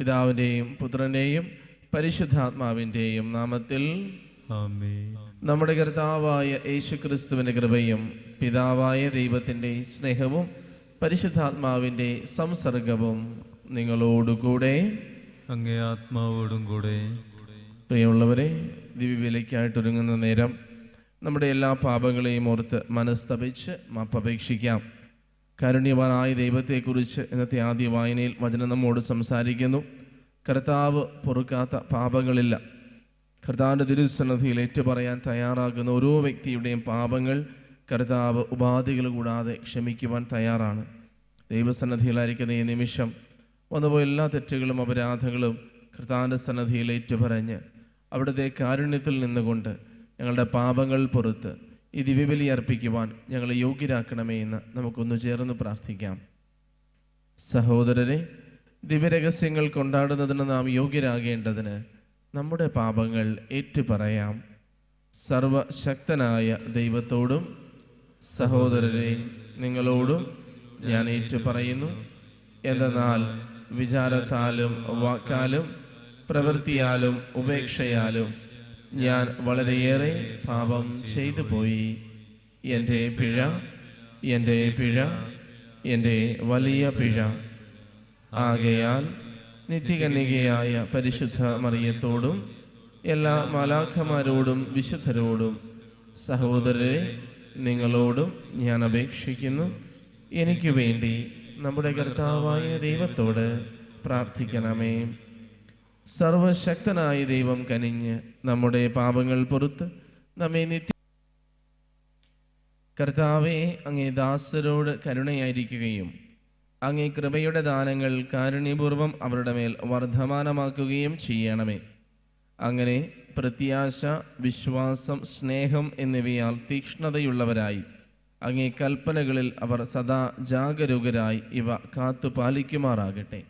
പിതാവിൻ്റെയും പുത്രൻ്റെയും പരിശുദ്ധാത്മാവിൻ്റെയും നാമത്തിൽ ആമേൻ. നമ്മുടെ കർത്താവായ യേശുക്രിസ്തുവിൻ്റെ കൃപയും പിതാവായ ദൈവത്തിൻ്റെ സ്നേഹവും പരിശുദ്ധാത്മാവിൻ്റെ സംസർഗവും നിങ്ങളോടുകൂടെ അങ്ങേ ആത്മാവോടും കൂടെ. പ്രിയമുള്ളവരെ, ദിവ്യവിലയ്ക്കായിട്ടൊരുങ്ങുന്ന നേരം നമ്മുടെ എല്ലാ പാപങ്ങളെയും ഓർത്ത് മനസ്തപിച്ച് മാപ്പപേക്ഷിക്കാം. കാരുണ്യവാനായ ദൈവത്തെക്കുറിച്ച് ഇന്നത്തെ ആദ്യ വായനയിൽ വചനം നമ്മോട് സംസാരിക്കുന്നു. കർത്താവ് പൊറുക്കാത്ത പാപങ്ങളില്ല. കർത്താവിൻ്റെ തിരുസന്നിധിയിൽ ഏറ്റുപറയാൻ തയ്യാറാകുന്ന ഓരോ വ്യക്തിയുടെയും പാപങ്ങൾ കർത്താവ് ഉപാധികൾ കൂടാതെ ക്ഷമിക്കുവാൻ തയ്യാറാണ്. ദൈവസന്നിധിയിലായിരിക്കുന്ന ഈ നിമിഷം വന്നുപോയ എല്ലാ തെറ്റുകളും അപരാധങ്ങളും കർത്താവിൻ്റെ സന്നിധിയിൽ ഏറ്റുപറഞ്ഞ് അവിടുത്തെ കാരുണ്യത്തിൽ നിന്നുകൊണ്ട് ഞങ്ങളുടെ പാപങ്ങൾ പുറത്ത് ഈ ദിവ്യബലി അർപ്പിക്കുവാൻ ഞങ്ങളെ യോഗ്യരാക്കണമേ എന്ന് നമുക്കൊന്നു ചേർന്ന് പ്രാർത്ഥിക്കാം. സഹോദരരെ, ദിവ്യരഹസ്യങ്ങൾ കൊണ്ടാടുന്നതിന് നാം യോഗ്യരാകേണ്ടതിന് നമ്മുടെ പാപങ്ങൾ ഏറ്റുപറയാം. സർവശക്തനായ ദൈവത്തോടും സഹോദരരെ നിങ്ങളോടും ഞാൻ ഏറ്റുപറയുന്നു. എന്തെന്നാൽ വിചാരത്താലും വാക്കാലും പ്രവൃത്തിയാലും ഉപേക്ഷയാലും ഞാൻ വളരെയേറെ പാപം ചെയ്തു പോയി. എൻ്റെ പിഴ, എൻ്റെ പിഴ, എൻ്റെ വലിയ പിഴ. ആകയാൽ നിത്യകന്യകയായ പരിശുദ്ധ മറിയത്തോടും എല്ലാ മാലാഖമാരോടും വിശുദ്ധരോടും സഹോദരരെ നിങ്ങളോടും ഞാൻ അപേക്ഷിക്കുന്നു, എനിക്ക് വേണ്ടി നമ്മുടെ കർത്താവായ ദൈവത്തോട് പ്രാർത്ഥിക്കണമേ. സർവശക്തനായ ദൈവം കനിഞ്ഞ് നമ്മുടെ പാപങ്ങൾ പൊറുത്ത് നമ്മെ കർത്താവെ, അങ്ങേ ദാസരോട് കരുണയായിരിക്കുകയും അങ്ങേ കൃപയുടെ ദാനങ്ങൾ കാരുണ്യപൂർവ്വം അവരുടെ മേൽ വർദ്ധമാനമാക്കുകയും ചെയ്യണമേ. അങ്ങനെ പ്രത്യാശ, വിശ്വാസം, സ്നേഹം എന്നിവയാൽ തീക്ഷ്ണതയുള്ളവരായി അങ്ങേ കൽപ്പനകളിൽ അവർ സദാ ജാഗരൂകരായി ഇവ കാത്തുപാലിക്കുമാറാകട്ടെ.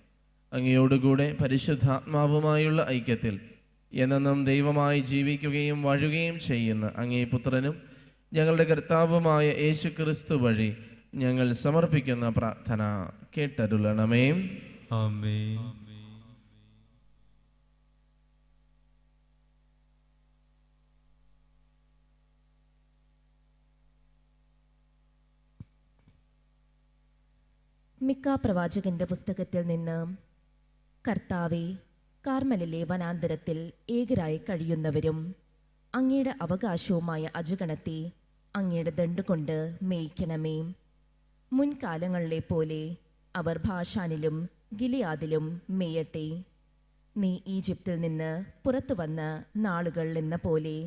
അങ്ങയോടുകൂടെ പരിശുദ്ധാത്മാവുമായുള്ള ഐക്യത്തിൽ എന്നെന്നും ദൈവമായി ജീവിക്കുകയും വാഴുകയും ചെയ്യുന്ന അങ്ങേ പുത്രനും ഞങ്ങളുടെ കർത്താവുമായ യേശുക്രിസ്തു വഴി ഞങ്ങൾ സമർപ്പിക്കുന്ന പ്രാർത്ഥന കേട്ടരുളണമേ. ആമേൻ. മിക്ക പ്രവാചകന്റെ പുസ്തകത്തിൽ നിന്ന്: കർത്താവെ, കാർമലിലെ വനാന്തരത്തിൽ ഏകരായി കഴിയുന്നവരും അങ്ങയുടെ അവകാശവുമായ അജഗണത്തെ അങ്ങയുടെ ദണ്ടുകൊണ്ട് മേയ്ക്കണമേ. മുൻകാലങ്ങളിലെ പോലെ അവർ ഭാഷാനിലും ഗിലിയാദിലും മേയട്ടെ. നീ ഈജിപ്തിൽ നിന്ന് പുറത്തു വന്ന നാളുകൾ എന്ന പോലെ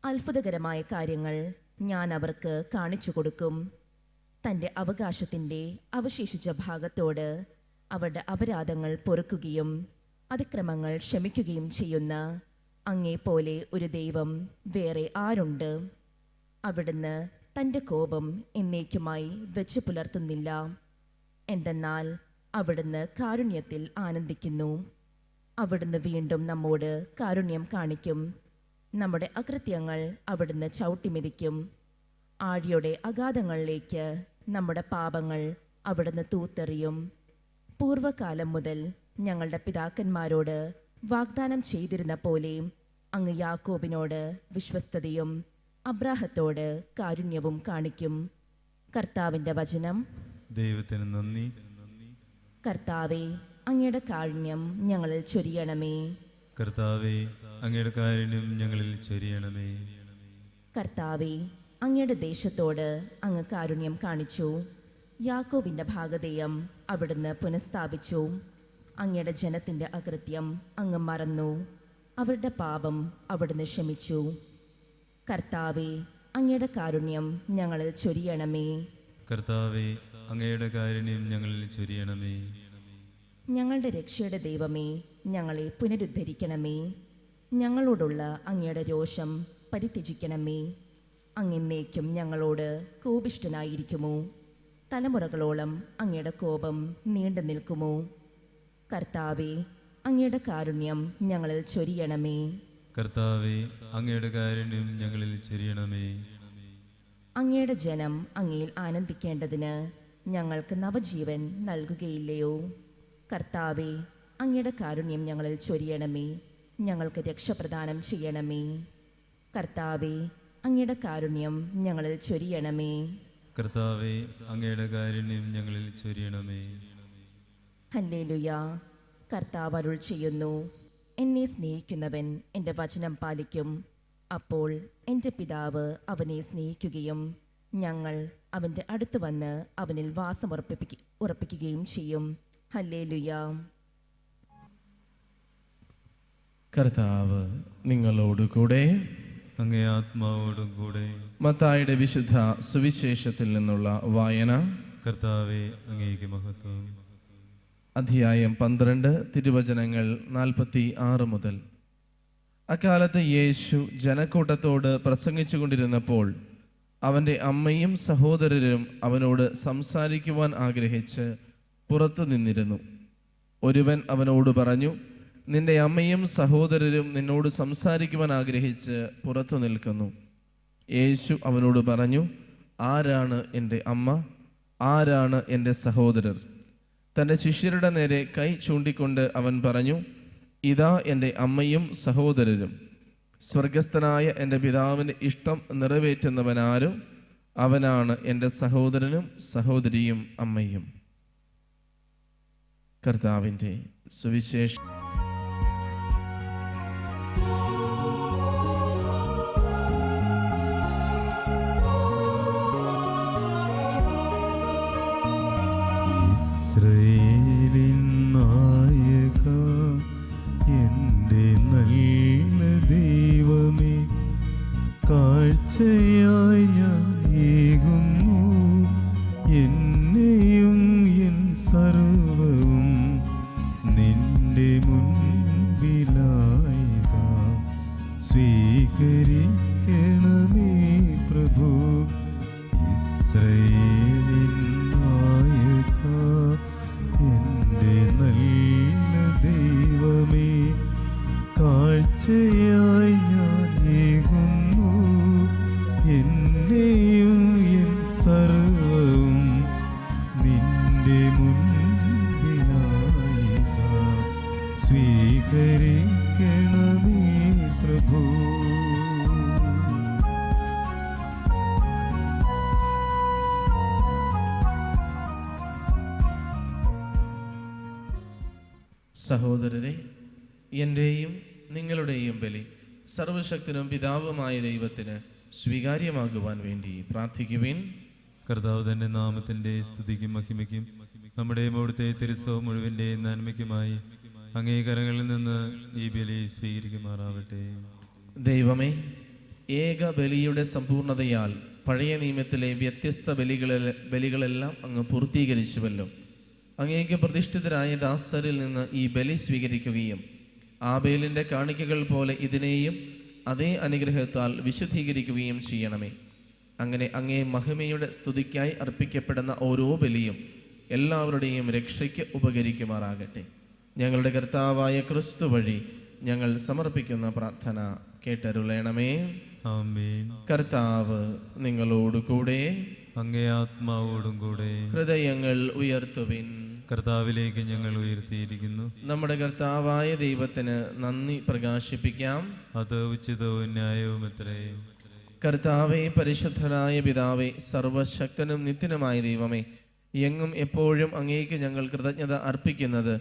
അത്ഭുതകരമായ കാര്യങ്ങൾ ഞാൻ അവർക്ക് കാണിച്ചു കൊടുക്കും. തൻ്റെ അവകാശത്തിൻ്റെ അവശേഷിച്ച ഭാഗത്തോട് അവരുടെ അപരാധങ്ങൾ പൊറുക്കുകയും അതിക്രമങ്ങൾ ക്ഷമിക്കുകയും ചെയ്യുന്ന അങ്ങേപ്പോലെ ഒരു ദൈവം വേറെ ആരുണ്ട്? അവിടുന്ന് തൻ്റെ കോപം എന്നേക്കുമായി വെച്ച് പുലർത്തുന്നില്ല. എന്തെന്നാൽ അവിടുന്ന് കാരുണ്യത്തിൽ ആനന്ദിക്കുന്നു. അവിടുന്ന് വീണ്ടും നമ്മോട് കാരുണ്യം കാണിക്കും. നമ്മുടെ അകൃത്യങ്ങൾ അവിടുന്ന് ചവിട്ടിമെതിക്കും. ആഴിയുടെ അഗാധങ്ങളിലേക്ക് നമ്മുടെ പാപങ്ങൾ അവിടുന്ന് തൂത്തെറിയും. പൂർവകാലം മുതൽ ഞങ്ങളുടെ പിതാക്കന്മാരോട് വാഗ്ദാനം ചെയ്തിരുന്ന പോലെ അങ്ങ് യാക്കോബിനോട് വിശ്വസ്തതയും അബ്രാഹത്തോട് കാരുണ്യവും കാണിക്കും. കർത്താവിൻ്റെ വചനം. ദൈവത്തിന് നന്ദി. കർത്താവെ, അങ്ങയുടെ കാരുണ്യം ഞങ്ങളിൽ ചൊരിയണമേ. കർത്താവെ, അങ്ങയുടെ കാരുണ്യം ഞങ്ങളിൽ ചൊരിയണമേ. കർത്താവെ, അങ്ങയുടെ ദേശത്തോട് അങ്ങ് കാരുണ്യം കാണിച്ചു. യാക്കോബിൻ്റെ ഭാഗധേയം അവിടുന്ന് പുനഃസ്ഥാപിച്ചു. അങ്ങയുടെ ജനത്തിൻ്റെ അകൃത്യം അങ്ങ് മറന്നു. അവരുടെ പാപം അവിടുന്ന് ക്ഷമിച്ചു. കർത്താവെ, അങ്ങയുടെ കാരുണ്യം ഞങ്ങളിൽ ചൊരിയണമേ. കർത്താവെ, അങ്ങയുടെ കാരുണ്യം ഞങ്ങളിൽ ചൊരിയണമേ. ഞങ്ങളുടെ രക്ഷയുടെ ദൈവമേ, ഞങ്ങളെ പുനരുദ്ധരിക്കണമേ. ഞങ്ങളോടുള്ള അങ്ങയുടെ രോഷം പരിത്യജിക്കണമേ. അങ്ങെന്നേക്കും ഞങ്ങളോട് കോപിഷ്ഠനായിരിക്കുമോ? തലമുറകളോളം അങ്ങയുടെ കോപം നീണ്ടു നിൽക്കുമോ? കർത്താവെ, അങ്ങയുടെ കാരുണ്യം ഞങ്ങളിൽ ചൊരിയണമേ. കർത്താവെ, അങ്ങയുടെ കാരുണ്യം ഞങ്ങളിൽ ചൊരിയണമേ. അങ്ങയുടെ ജനം അങ്ങയിൽ ആനന്ദിക്കേണ്ടതിന് ഞങ്ങൾക്ക് നവജീവൻ നൽകുകയില്ലയോ? കർത്താവെ, അങ്ങയുടെ കാരുണ്യം ഞങ്ങളിൽ ചൊരിയണമേ. ഞങ്ങൾക്ക് രക്ഷപ്രദാനം ചെയ്യണമേ. കർത്താവെ, അങ്ങയുടെ കാരുണ്യം ഞങ്ങളിൽ ചൊരിയണമേ. കർത്താവെ, അങ്ങയുടെ കാരുണ്യം ഞങ്ങളിൽ ചൊരിയണമേ. ഹല്ലേലൂയ. കർത്താവ് അരുൾ ചെയ്യുന്നു, എന്നെ സ്നേഹിക്കുന്നവൻ എൻ്റെ വചനം പാലിക്കും. അപ്പോൾ എൻ്റെ പിതാവ് അവനെ സ്നേഹിക്കുകയും ഞങ്ങൾ അവൻ്റെ അടുത്ത് വന്ന് അവനിൽ വാസം ഉറപ്പിക്കുകയും ചെയ്യും. ഹല്ലേലൂയ. കർത്താവ് നിങ്ങളോടുകൂടെ. അങ്ങേ ആത്മാവോടും കൂടെ. മത്തായിയുടെ വിശുദ്ധ സുവിശേഷത്തിൽ നിന്നുള്ള വായന. കർത്താവെ, അങ്ങേക്ക് മഹത്വം. അധ്യായം 12, തിരുവചനങ്ങൾ 46 മുതൽ. അക്കാലത്ത് യേശു ജനക്കൂട്ടത്തോട് പ്രസംഗിച്ചു കൊണ്ടിരുന്നപ്പോൾ അവൻ്റെ അമ്മയും സഹോദരരും അവനോട് സംസാരിക്കുവാൻ ആഗ്രഹിച്ച് പുറത്തു നിന്നിരുന്നു. ഒരുവൻ അവനോട് പറഞ്ഞു, നിന്റെ അമ്മയും സഹോദരരും നിന്നോട് സംസാരിക്കുവാൻ ആഗ്രഹിച്ച് പുറത്തു നിൽക്കുന്നു. യേശു അവനോട് പറഞ്ഞു, ആരാണ് എൻ്റെ അമ്മ, ആരാണ് എൻ്റെ സഹോദരർ? തൻ്റെ ശിഷ്യരുടെ നേരെ കൈ ചൂണ്ടിക്കൊണ്ട് അവൻ പറഞ്ഞു, ഇതാ എൻ്റെ അമ്മയും സഹോദരരും. സ്വർഗസ്ഥനായ എൻ്റെ പിതാവിൻ്റെ ഇഷ്ടം നിറവേറ്റുന്നവനാരും അവനാണ് എൻ്റെ സഹോദരനും സഹോദരിയും അമ്മയും. കർത്താവിൻ്റെ സുവിശേഷം. ഇസ്രായേലിൻ നായക, എൻ്റെ നല്ല ദൈവമേ, കാഴ്ചയായി ഞാൻ ഏകുന്നു എന്നെയും എൻ സർവവും നിന്റെ മുൻപിലായിതാ. സ്വീകരിക്കണമേ പ്രഭു. ഇസ്രായേലിൻ നായക, എൻ്റെ നല്ല ദൈവമേ, കാഴ്ചയായി ഞാൻ ഏകുന്നു എന്നെയും എൻ സർവവും നിന്റെ മുൻപിലായിതാ. സ്വീകരിക്കണമേ പ്രഭു. സഹോദരരെ, എൻ്റെയും നിങ്ങളുടെയും ബലി സർവശക്തനും പിതാവുമായ ദൈവത്തിന് സ്വീകാര്യമാകുവാൻ വേണ്ടി പ്രാർത്ഥിക്കുവിൻ. കർത്താവ് തന്റെ നാമത്തിന്റെ സ്തുതിക്കും മഹിമയ്ക്കും നമ്മുടെ അവിടുത്തെ തിരുസഭ മുഴുവന്റെ നന്മയ്ക്കുമായി അങ്ങേ കരങ്ങളിൽ നിന്ന് ഈ ബലി സ്വീകരിക്കുമാറാവട്ടെ. ദൈവമേ, ഏക ബലിയുടെ സമ്പൂർണതയാൽ പഴയ നിയമത്തിലെ വ്യത്യസ്ത ബലികളെല്ലാം അങ്ങ് പൂർത്തീകരിച്ചുവല്ലോ. അങ്ങേക്ക് പ്രതിഷ്ഠിതരായ ദാസരിൽ നിന്ന് ഈ ബലി സ്വീകരിക്കുകയും ആബേലിൻ്റെ കാണിക്കകൾ പോലെ ഇതിനെയും അതേ അനുഗ്രഹത്താൽ വിശുദ്ധീകരിക്കുകയും ചെയ്യണമേ. അങ്ങനെ അങ്ങേ മഹിമയുടെ സ്തുതിക്കായി അർപ്പിക്കപ്പെടുന്ന ഓരോ ബലിയും എല്ലാവരുടെയും രക്ഷയ്ക്ക് ഉപകരിക്കുമാറാകട്ടെ. ഞങ്ങളുടെ കർത്താവായ ക്രിസ്തു വഴി ഞങ്ങൾ സമർപ്പിക്കുന്ന പ്രാർത്ഥന കേട്ടരുളേണമേ. ആമേൻ. കർത്താവ് നിങ്ങളോടുകൂടെ. അങ്ങേ ആത്മാവോടും കൂടെ. ഹൃദയങ്ങൾ ഉയർത്തുവിൻ. കർത്താവിലേക്ക് ഞങ്ങൾ ഉയർത്തിയിരിക്കുന്നു. നമ്മുടെ കർത്താവായ ദൈവത്തിന് നന്ദി പ്രകാശിപ്പിക്കാം. അത് ഉചിതവും ന്യായവും എത്രേ. കർത്താവേ, പരിശുദ്ധനായ പിതാവേ, സർവശക്തനും നിത്യനുമായ ദൈവമേ, എങ്ങും എപ്പോഴും അങ്ങേക്ക് ഞങ്ങൾ കൃതജ്ഞത അർപ്പിക്കുന്നത്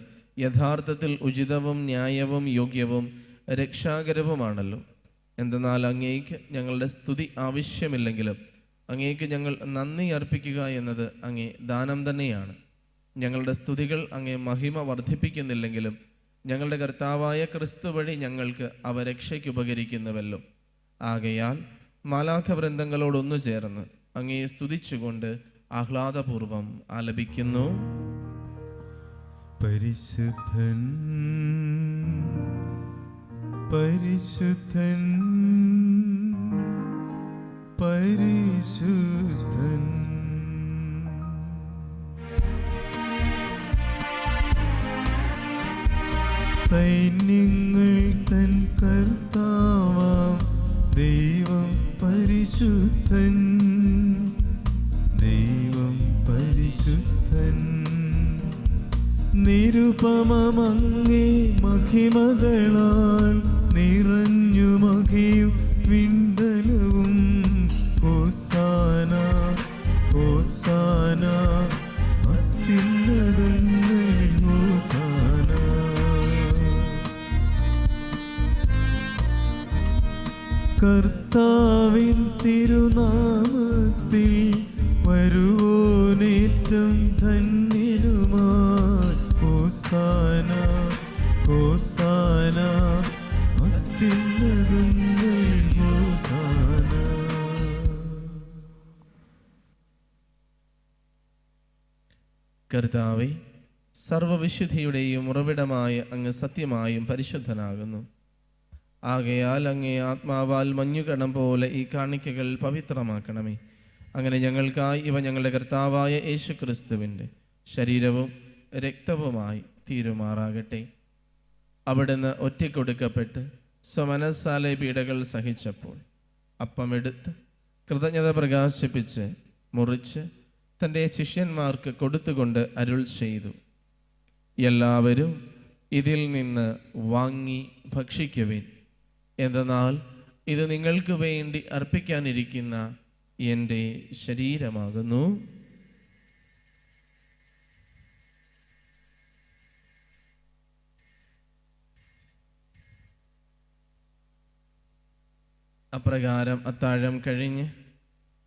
യഥാർത്ഥത്തിൽ ഉചിതവും ന്യായവും യോഗ്യവും രക്ഷാകരവുമാണല്ലോ. എന്തെന്നാൽ അങ്ങേക്ക് ഞങ്ങളുടെ സ്തുതി ആവശ്യമില്ലെങ്കിലും അങ്ങേക്ക് ഞങ്ങൾ നന്ദി അർപ്പിക്കുക എന്നത് അങ്ങേ ദാനം തന്നെയാണ്. ഞങ്ങളുടെ സ്തുതികൾ അങ്ങേ മഹിമ വർദ്ധിപ്പിക്കുന്നില്ലെങ്കിലും ഞങ്ങളുടെ കർത്താവായ ക്രിസ്തു വഴി ഞങ്ങൾക്ക് അവ രക്ഷയ്ക്ക് ഉപകരിക്കുന്നുവല്ലോ. ആകയാൽ മാലാഖവൃന്ദങ്ങളോടൊന്നു ചേർന്ന് അങ്ങേ സ്തുതിച്ചുകൊണ്ട് ആഹ്ലാദപൂർവം ആലപിക്കുന്നു. പരിശുദ്ധൻ പരിശുദ്ധൻ പരിശുദ്ധൻ. സൈന്യങ്ങൾ തൻ കർത്താവാം ദൈവം പരിശുദ്ധൻ. ദൈവം പരിശുദ്ധൻ. നിരുപമമങ്ങേ മഹിമകളാൽ നിറഞ്ഞു മകയും വിണ്ടലവും ഹോസാന ഹോസാന അത്യുന്നതങ്ങളിൽ ഹോസാന. കർത്താവിൻ തിരുനാമത്തിൽ വരുവോനേറ്റം ധന്യനുമായി ഹോസാന ഹോസാന അത്യുന്നതങ്ങളിൽ ഹോസാന. കർത്താവേ, സർവവിശുദ്ധിയുടെയും ഉറവിടമായ അങ്ങ് സത്യമായും പരിശുദ്ധനാകുന്നു. ആകയാൽ അങ്ങേ ആത്മാവാൽ മഞ്ഞുകണം പോലെ ഈ കാണിക്കകൾ പവിത്രമാക്കണമേ. അങ്ങനെ ഞങ്ങൾക്കായി ഇവ ഞങ്ങളുടെ കർത്താവായ യേശുക്രിസ്തുവിൻ്റെ ശരീരവും രക്തവുമായി തീരുമാറാകട്ടെ. അവിടുന്ന് ഒറ്റക്കൊടുക്കപ്പെട്ട് സ്വമനസ്സാലെ പീഡകൾ സഹിച്ചപ്പോൾ അപ്പമെടുത്ത് കൃതജ്ഞത പ്രകാശിപ്പിച്ച് മുറിച്ച് തൻ്റെ ശിഷ്യന്മാർക്ക് കൊടുത്തുകൊണ്ട് അരുൾ ചെയ്തു, എല്ലാവരും ഇതിൽ നിന്ന് വാങ്ങി ഭക്ഷിക്കുവിൻ. എന്തെന്നാൽ ഇത് നിങ്ങൾക്ക് വേണ്ടി അർപ്പിക്കാനിരിക്കുന്ന എൻ്റെ ശരീരമാകുന്നു. അപ്രകാരം അത്താഴം കഴിഞ്ഞ്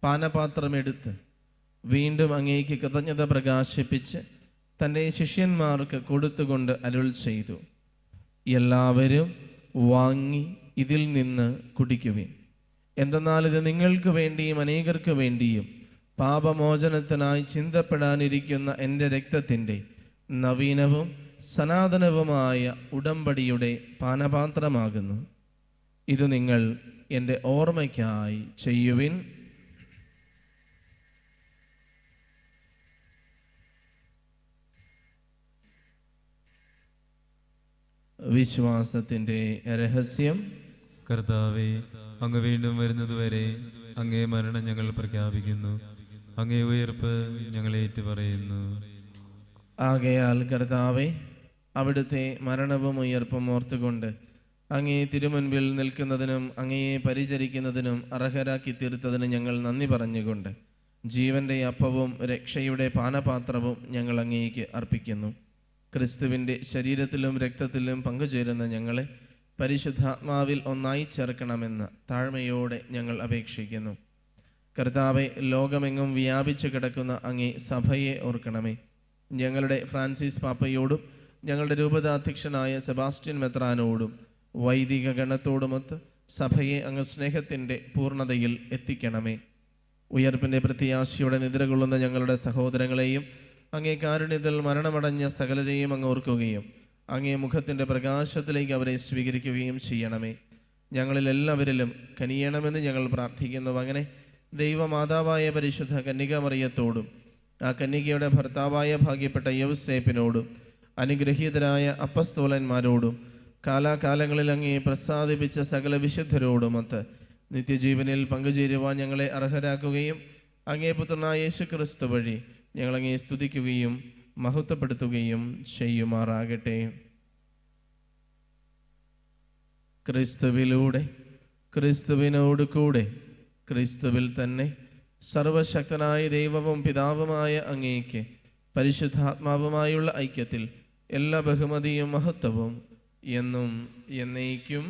പാനപാത്രമെടുത്ത് വീണ്ടും അങ്ങേക്ക് കൃതജ്ഞത പ്രകാശിപ്പിച്ച് തൻ്റെ ശിഷ്യന്മാർക്ക് കൊടുത്തുകൊണ്ട് അരുൾ ചെയ്തു, എല്ലാവരും വാങ്ങി ഇതിൽ നിന്ന് കുടിക്കുവിൻ. എന്തെന്നാൽ ഇത് നിങ്ങൾക്ക് വേണ്ടിയും അനേകർക്ക് വേണ്ടിയും പാപമോചനത്തിനായി ചിന്തപ്പെടാനിരിക്കുന്ന എൻ്റെ രക്തത്തിൻ്റെ നവീനവും സനാതനവുമായ ഉടമ്പടിയുടെ പാനപാത്രമാകുന്നു. ഇത് നിങ്ങൾ എൻ്റെ ഓർമ്മയ്ക്കായി ചെയ്യുവിൻ. വിശ്വാസത്തിൻ്റെ രഹസ്യം. കർത്താവേ, അങ്ങ് വീണ്ടും വരുന്നതുവരെ അങ്ങേ മരണം ഞങ്ങൾ പ്രഖ്യാപിക്കുന്നു, അങ്ങേ ഉയർപ്പ് ഞങ്ങൾ ഏറ്റുപറയുന്നു. ആകയാൽ കർത്താവേ, അവിടുത്തെ മരണവും ഉയർപ്പും ഓർത്തുകൊണ്ട് അങ്ങേ തിരുമുൻപിൽ നിൽക്കുന്നതിനും അങ്ങയെ പരിചരിക്കുന്നതിനും അർഹരാക്കി തീർത്തതിന് ഞങ്ങൾ നന്ദി പറഞ്ഞുകൊണ്ട് ജീവൻ്റെ അപ്പവും രക്ഷയുടെ പാനപാത്രവും ഞങ്ങൾ അങ്ങേക്ക് അർപ്പിക്കുന്നു. ക്രിസ്തുവിൻ്റെ ശരീരത്തിലും രക്തത്തിലും പങ്കുചേരുന്ന ഞങ്ങളെ പരിശുദ്ധാത്മാവിൽ ഒന്നായി ചേർക്കണമെന്ന് താഴ്മയോടെ ഞങ്ങൾ അപേക്ഷിക്കുന്നു. കർത്താവെ, ലോകമെങ്ങും വ്യാപിച്ചു കിടക്കുന്ന അങ്ങേ സഭയെ ഓർക്കണമേ. ഞങ്ങളുടെ ഫ്രാൻസിസ് പാപ്പയോടും ഞങ്ങളുടെ രൂപതാധ്യക്ഷനായ സെബാസ്റ്റ്യൻ മെത്രാനോടും വൈദിക ഗണത്തോടുമൊത്ത് സഭയെ അങ്ങ് സ്നേഹത്തിൻ്റെ പൂർണ്ണതയിൽ എത്തിക്കണമേ. ഉയർപ്പിൻ്റെ പ്രത്യാശയോടെ നിദ്രകൊള്ളുന്ന ഞങ്ങളുടെ സഹോദരങ്ങളെയും അങ്ങേ കാരുണ്യത്തിൽ മരണമടഞ്ഞ സകലരെയും അങ്ങ് ഓർക്കുകയും അങ്ങേ മുഖത്തിൻ്റെ പ്രകാശത്തിലേക്ക് അവരെ സ്വീകരിക്കുകയും ചെയ്യണമേ. ഞങ്ങളിൽ എല്ലാവരിലും കനിയണമെന്ന് ഞങ്ങൾ പ്രാർത്ഥിക്കുന്നു. അങ്ങനെ ദൈവമാതാവായ പരിശുദ്ധ കന്യകാമറിയത്തോടും ആ കന്യകയുടെ ഭർത്താവായ ഭാഗ്യപ്പെട്ട യൗസേപ്പിനോടും അനുഗ്രഹീതരായ അപ്പസ്തോലന്മാരോടും കാലാകാലങ്ങളിൽ അങ്ങേ പ്രസാദിപ്പിച്ച സകല വിശുദ്ധരോടുമൊത്ത് നിത്യജീവനിൽ പങ്കുചേരുവാൻ ഞങ്ങളെ അർഹരാക്കുകയും അങ്ങേ പുത്രനായ യേശുക്രിസ്തു വഴി ഞങ്ങളങ്ങേ സ്തുതിക്കുകയും മഹത്വപ്പെടുത്തുകയും ചെയ്യുമാറാകട്ടെ. ക്രിസ്തുവിലൂടെ, ക്രിസ്തുവിനോട് കൂടെ, ക്രിസ്തുവിൽ തന്നെ സർവശക്തനായ ദൈവവും പിതാവുമായ അങ്ങേക്ക് പരിശുദ്ധാത്മാവുമായുള്ള ഐക്യത്തിൽ എല്ലാ ബഹുമതിയും മഹത്വവും എന്നും എന്നേക്കും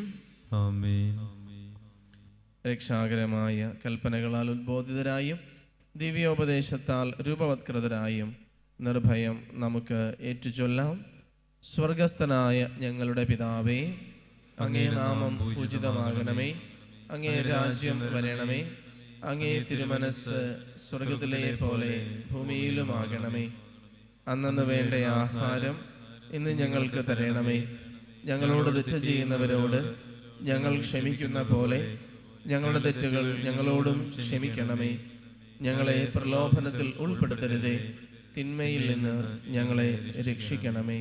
ആമേൻ. രക്ഷാകരമായ കൽപ്പനകളാൽ ഉദ്ബോധിതരായും ദിവ്യോപദേശത്താൽ രൂപവത്കൃതരായും നിർഭയം നമുക്ക് ഏറ്റുചൊല്ലാം. സ്വർഗസ്ഥനായ ഞങ്ങളുടെ പിതാവേ, അങ്ങേ നാമം പൂജിതമാകണമേ. അങ്ങേ രാജ്യം വരണമേ. അങ്ങേ തിരുമനസ് സ്വർഗത്തിലെ പോലെ ഭൂമിയിലുമാകണമേ. അന്നന്ന് വേണ്ട ആഹാരം ഇന്ന് ഞങ്ങൾക്ക് തരണമേ. ഞങ്ങളോട് തെറ്റ് ചെയ്യുന്നവരോട് ഞങ്ങൾ ക്ഷമിക്കുന്ന പോലെ ഞങ്ങളുടെ തെറ്റുകൾ ഞങ്ങളോടും ക്ഷമിക്കണമേ. ഞങ്ങളെ പ്രലോഭനത്തിൽ ഉൾപ്പെടുത്തരുതേ, തിന്മയിൽ നിന്ന് ഞങ്ങളെ രക്ഷിക്കണമേ.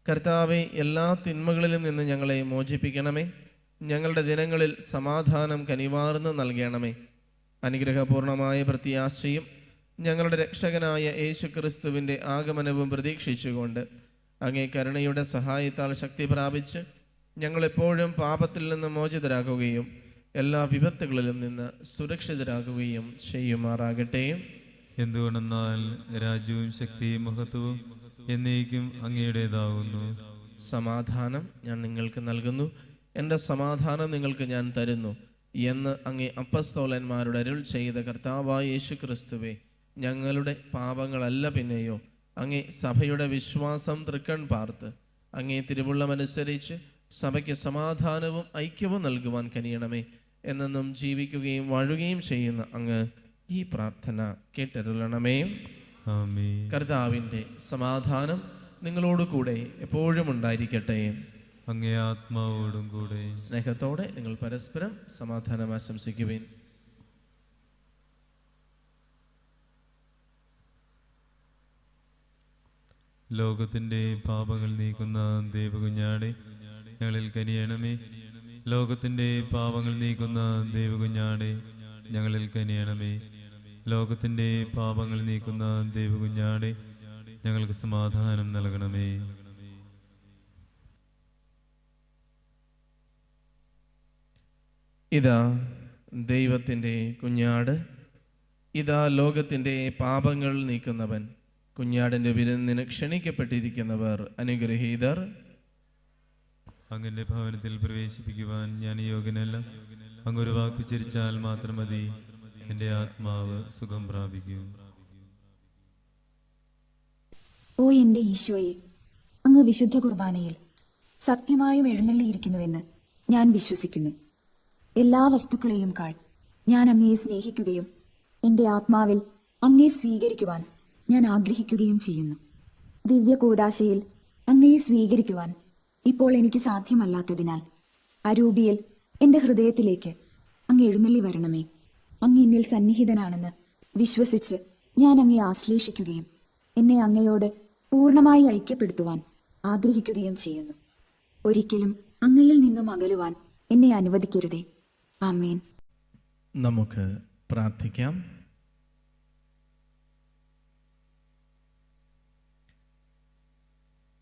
കർത്താവെ, എല്ലാ തിന്മകളിലും നിന്ന് ഞങ്ങളെ മോചിപ്പിക്കണമേ. ഞങ്ങളുടെ ദിനങ്ങളിൽ സമാധാനം കനിവാർന്ന് നൽകണമേ. അനുഗ്രഹപൂർണമായ പ്രത്യാശയും ഞങ്ങളുടെ രക്ഷകനായ യേശുക്രിസ്തുവിൻ്റെ ആഗമനവും പ്രതീക്ഷിച്ചുകൊണ്ട് അങ്ങേ കരുണയുടെ സഹായത്താൽ ശക്തി പ്രാപിച്ച് ഞങ്ങളെപ്പോഴും പാപത്തിൽ നിന്ന് മോചിതരാകുകയും എല്ലാ വിപത്തുകളിലും നിന്ന് സുരക്ഷിതരാകുകയും ചെയ്യുമാറാകട്ടെ. എന്തുകൊണ്ടെന്നാൽ രാജ്യവും ശക്തിയും മഹത്വവും എന്നേക്കും അങ്ങയുടേതാകുന്നു. സമാധാനം ഞാൻ നിങ്ങൾക്ക് നൽകുന്നു, എൻ്റെ സമാധാനം നിങ്ങൾക്ക് ഞാൻ തരുന്നു എന്ന് അങ്ങേ അപ്പസ്തോലന്മാരുടെ അരുൾ ചെയ്ത കർത്താവായ യേശു ക്രിസ്തുവേ, ഞങ്ങളുടെ പാപങ്ങളല്ല പിന്നെയോ അങ്ങേ സഭയുടെ വിശ്വാസം തൃക്കൺ പാർത്ത് അങ്ങേ തിരുവുള്ളമനുസരിച്ച് സഭയ്ക്ക് സമാധാനവും ഐക്യവും നൽകുവാൻ കനിയണമേ. എന്നെന്നും ജീവിക്കുകയും വാഴുകയും ചെയ്യുന്ന അങ്ങ് ഈ പ്രാർത്ഥന കേട്ടരുളണമേ. ആമേൻ. കർത്താവിൻ്റെ സമാധാനം നിങ്ങളോട് കൂടെ എപ്പോഴും ഉണ്ടായിരിക്കട്ടെ. അങ്ങേ ആത്മാവോടും കൂടെ. സ്നേഹത്തോടെ നിങ്ങൾ പരസ്പരം സമാധാനം ആശംസിക്കുവിൻ. ലോകത്തിന്റെ പാപങ്ങൾ നീക്കുന്ന ദൈവകുഞ്ഞാടെ ഞങ്ങളിൽ കനിയണമേ. ലോകത്തിന്റെ പാപങ്ങൾ നീക്കുന്ന ദൈവകുഞ്ഞാടെ ഞങ്ങളിൽ കനിയണമേ. ലോകത്തിന്റെ പാപങ്ങൾ നീക്കുന്ന ദൈവകുഞ്ഞാടെ ഞങ്ങൾക്ക് സമാധാനം നൽകണമേ. ഇതാ ദൈവത്തിൻ്റെ കുഞ്ഞാട്, ഇതാ ലോകത്തിൻ്റെ പാപങ്ങൾ നീക്കുന്നവൻ. കുഞ്ഞാടിൻ്റെ വിരുന്നിന് ക്ഷണിക്കപ്പെട്ടിരിക്കുന്നവർ അനുഗ്രഹീതർ. അങ്ങന്റെ ഭവനത്തിൽ പ്രവേശിപ്പിക്കുവാൻ ഞാൻ യോഗ്യനല്ല. അങ്ങൊരു വാക്കു ചിരിച്ചാൽ മാത്രം മതി, എൻ്റെ ആത്മാവ് സുഖം പ്രാപിക്കും. ഓ എൻ്റെ ഈശോയെ, അങ്ങ് വിശുദ്ധ കുർബാനയിൽ സത്യമായും എഴുന്നള്ളിയിരിക്കുന്നുവെന്ന് ഞാൻ വിശ്വസിക്കുന്നു. എല്ലാ വസ്തുക്കളെയും കാൾ ഞാൻ അങ്ങയെ സ്നേഹിക്കുകയും എൻ്റെ ആത്മാവിൽ അങ്ങയെ സ്വീകരിക്കുവാൻ ഞാൻ ആഗ്രഹിക്കുകയും ചെയ്യുന്നു. ദിവ്യ കൂദാശയിൽ അങ്ങയെ സ്വീകരിക്കുവാൻ ഇപ്പോൾ എനിക്ക് സാധ്യമല്ലാത്തതിനാൽ അരൂപിയിൽ എൻ്റെ ഹൃദയത്തിലേക്ക് അങ്ങ് എഴുന്നള്ളി വരണമേ. അങ്ങ് എന്നിൽ സന്നിഹിതനാണെന്ന് വിശ്വസിച്ച് ഞാൻ അങ്ങയെ ആശ്ലേഷിക്കുകയും എന്നെ അങ്ങയോട് പൂർണ്ണമായി ഐക്യപ്പെടുത്തുവാൻ ആഗ്രഹിക്കുകയും ചെയ്യുന്നു. ഒരിക്കലും അങ്ങയിൽ നിന്നും അകലുവാൻ എന്നെ അനുവദിക്കരുതേ. ആമേൻ. നമുക്ക് പ്രാർത്ഥിക്കാം.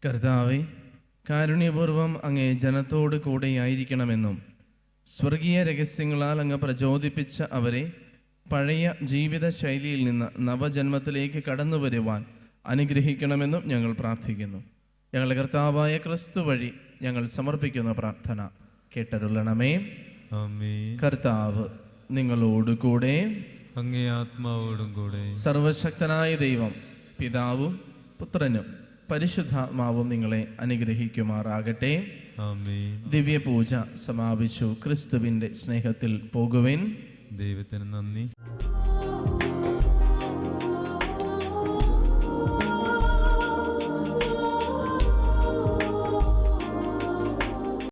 കർത്താവേ, കാരുണ്യപൂർവം അങ്ങേ ജനത്തോട് കൂടെയായിരിക്കണമെന്നും സ്വർഗീയ രഹസ്യങ്ങളാൽ അങ്ങ് പ്രചോദിപ്പിച്ച അവരെ പഴയ ജീവിത ശൈലിയിൽ നിന്ന് നവജന്മത്തിലേക്ക് കടന്നു വരുവാൻ അനുഗ്രഹിക്കണമെന്നും ഞങ്ങൾ പ്രാർത്ഥിക്കുന്നു. ഞങ്ങളുടെ കർത്താവായ ക്രിസ്തു വഴി ഞങ്ങൾ സമർപ്പിക്കുന്ന പ്രാർത്ഥന കേട്ടരുളണമേ. ആമേൻ. കർത്താവ് നിങ്ങളോട് കൂടെ. അങ്ങേ ആത്മാവോടും കൂടെ. സർവശക്തനായ ദൈവം പിതാവും പുത്രനും പരിശുദ്ധാത്മാവും നിങ്ങളെ അനുഗ്രഹിക്കുമാറാകട്ടെ. ആമേൻ. ദിവ്യപൂജ സമാപിച്ചു. ക്രിസ്തുവിൻ്റെ സ്നേഹത്തിൽ പോകുവിൻ. ദൈവത്തിന് നന്ദി.